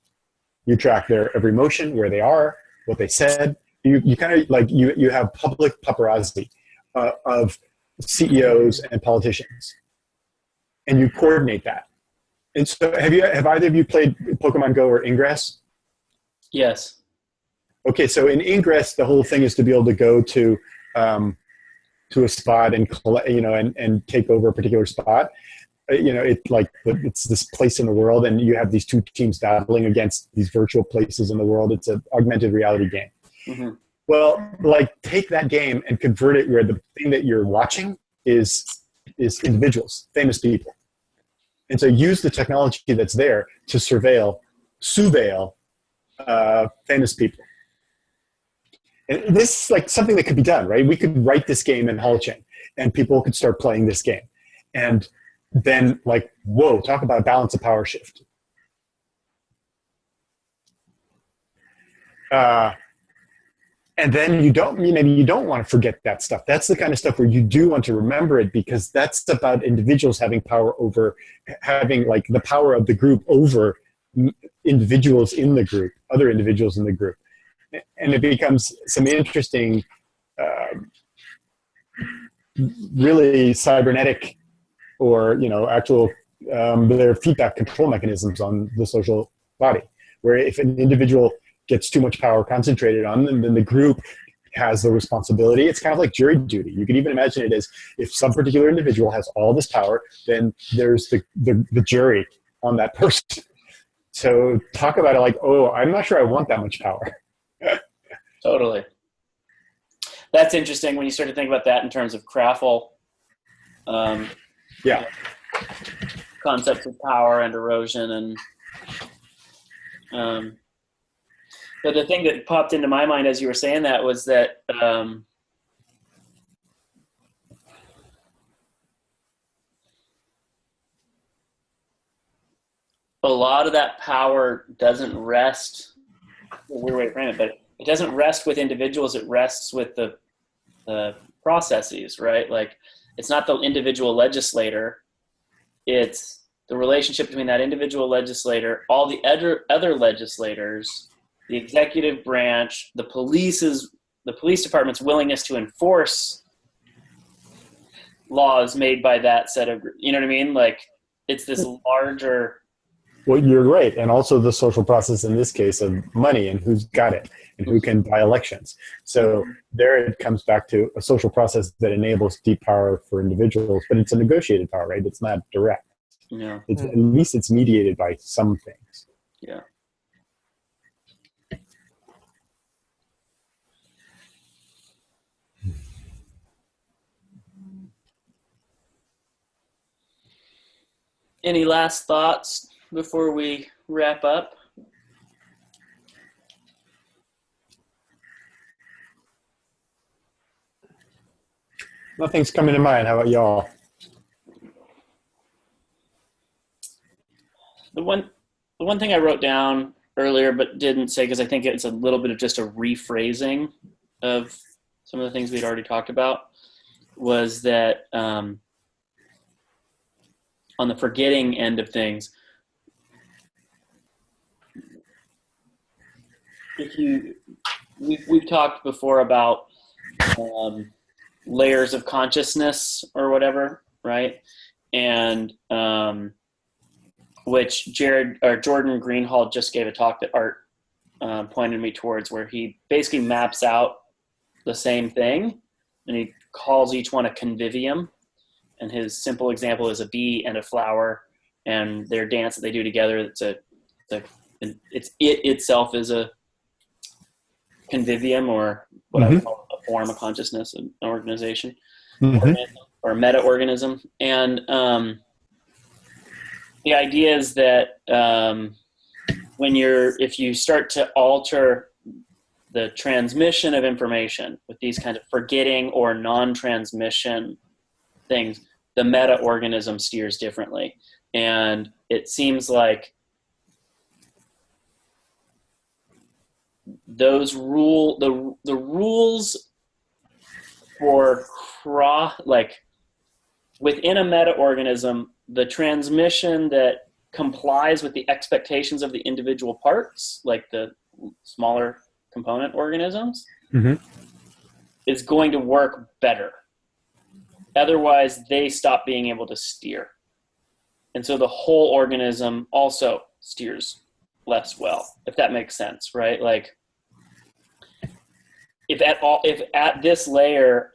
You track their every motion, where they are, what they said. You kind of like you have public paparazzi of CEOs and politicians, and you coordinate that. And so, have either of you played Pokemon Go or Ingress? Yes. Okay, so in Ingress, the whole thing is to be able to go to a spot and collect, and take over a particular spot. It's this place in the world, and you have these two teams battling against these virtual places in the world. It's an augmented reality game. Mm-hmm. Well, take that game and convert it where the thing that you're watching is individuals, famous people. And so use the technology that's there to surveil famous people. And this is like something that could be done, right? We could write this game in Holchain, and people could start playing this game. And then, whoa, talk about a balance of power shift. And then you don't want to forget that stuff. That's the kind of stuff where you do want to remember it, because that's about individuals having power over, having the power of the group over individuals in the group, other individuals in the group. And it becomes some interesting, really cybernetic or, actual, their feedback control mechanisms on the social body, where if an individual gets too much power concentrated on them, then the group has the responsibility. It's kind of like jury duty. You could even imagine it as if some particular individual has all this power, then there's the jury on that person. So talk about it I'm not sure I want that much power. Totally. That's interesting when you start to think about that in terms of Kraffel. Concepts of power and erosion. And but the thing that popped into my mind as you were saying that was that a lot of that power doesn't rest, weird way to frame it, but it doesn't rest with individuals, it rests with the processes, right? It's not the individual legislator, it's the relationship between that individual legislator, all the other legislators, the executive branch, the police department's willingness to enforce laws made by that set of, you know what I mean? It's this larger. Well, you're right. And also the social process in this case of money and who's got it and who can buy elections. So there it comes back to a social process that enables deep power for individuals, but it's a negotiated power, right? It's not direct. Yeah. At least it's mediated by some things. Yeah. Any last thoughts before we wrap up? Nothing's coming to mind. How about y'all? The one thing I wrote down earlier but didn't say, because I think it's a little bit of just a rephrasing of some of the things we'd already talked about, was that on the forgetting end of things, we've talked before about layers of consciousness or whatever, right? And which Jordan Greenhalgh just gave a talk that Art pointed me towards, where he basically maps out the same thing, and he calls each one a convivium. And his simple example is a bee and a flower, and their dance that they do together. It itself is a convivium, or what I would call a form of consciousness, an organization, or a meta-organism. And the idea is that if you start to alter the transmission of information with these kind of forgetting or non-transmission things, the meta-organism steers differently. And it seems like those the rules for within a meta-organism, the transmission that complies with the expectations of the individual parts, like the smaller component organisms, is going to work better. Otherwise, they stop being able to steer. And so the whole organism also steers less well, if that makes sense, right? Like, if at this layer,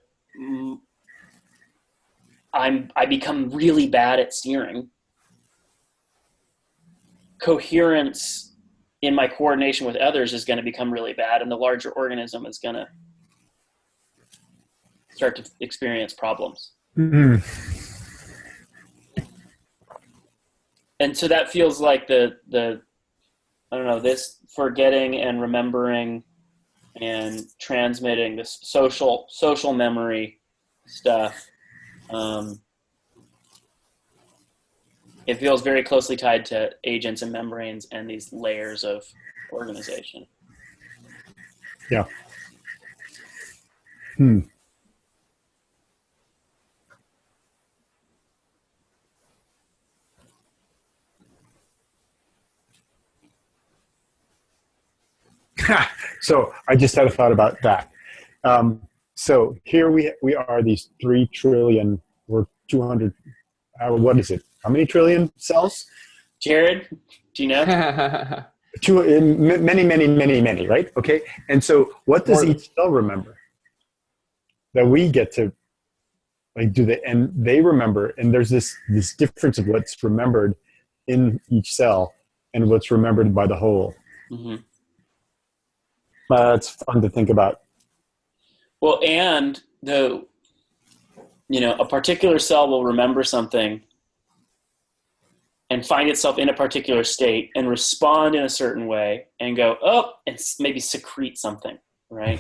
I become really bad at steering, coherence in my coordination with others is going to become really bad, and the larger organism is going to start to experience problems. And so that feels like this forgetting and remembering and transmitting this social memory stuff. It feels very closely tied to agents and membranes and these layers of organization. Yeah. So I just had a thought about that. So here we are, these 3 trillion or 200, what is it? How many trillion cells? Jarod, do you know? Many, right? Okay. And so what does each cell remember that we get to do and they remember, and there's this difference of what's remembered in each cell and what's remembered by the whole. It's fun to think about. Well, and a particular cell will remember something and find itself in a particular state and respond in a certain way and go, oh, and maybe secrete something, right?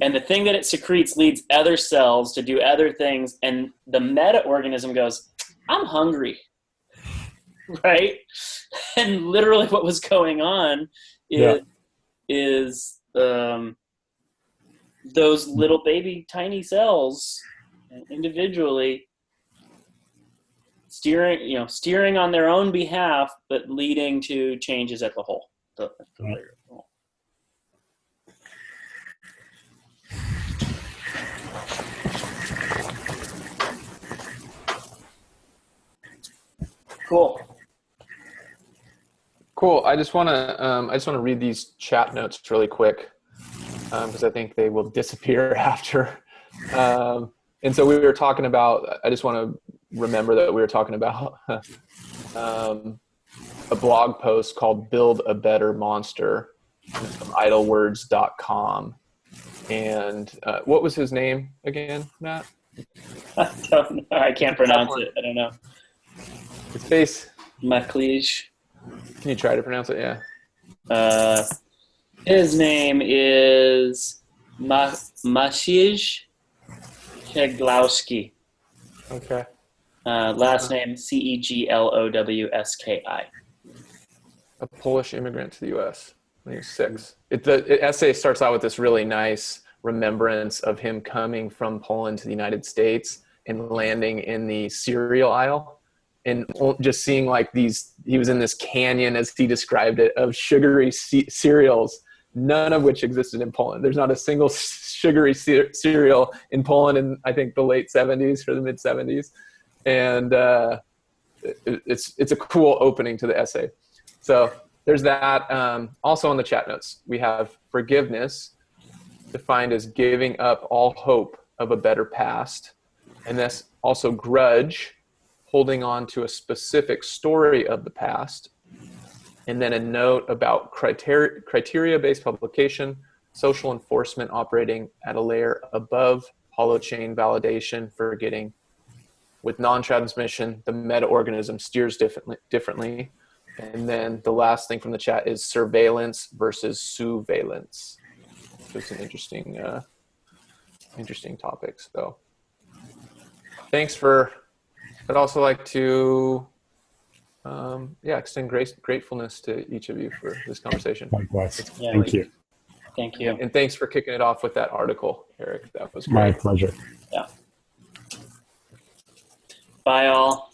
And the thing that it secretes leads other cells to do other things, and the meta-organism goes, I'm hungry, right? And literally what was going on is those little baby tiny cells individually steering on their own behalf, but leading to changes at the whole. The layer of the whole. Cool. I just want to read these chat notes really quick because I think they will disappear after. And so we were talking about. I just want to remember that we were talking about a blog post called "Build a Better Monster" from idlewords.com. And what was his name again, Matt? I don't know. I can't pronounce it. I don't know. It's based. MacLeish. Can you try to pronounce it? Yeah. His name is Maciej Ceglowski. Okay. Last name Ceglowski. A Polish immigrant to the U.S. when he was 6. The essay starts out with this really nice remembrance of him coming from Poland to the United States and landing in the cereal aisle, and just seeing like he was in this canyon, as he described it, of sugary cereals, none of which existed in Poland. There's not a single sugary cereal in Poland in, I think, the late 70s or the mid 70s. And it's a cool opening to the essay. So there's that. Also on the chat notes, we have forgiveness, defined as giving up all hope of a better past. And that's also grudge, holding on to a specific story of the past. And then a note about criteria-based publication, social enforcement operating at a layer above hollow chain validation, forgetting. With non-transmission, the meta-organism steers differently. And then the last thing from the chat is surveillance versus surveillance. So it's an interesting topic. So thanks for, I'd also like to extend gratefulness to each of you for this conversation. Likewise. Yeah. Thank you. Thank you. And thanks for kicking it off with that article, Eric. That was great. My pleasure. Yeah. Bye, all.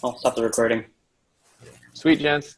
I'll stop the recording. Sweet, gents.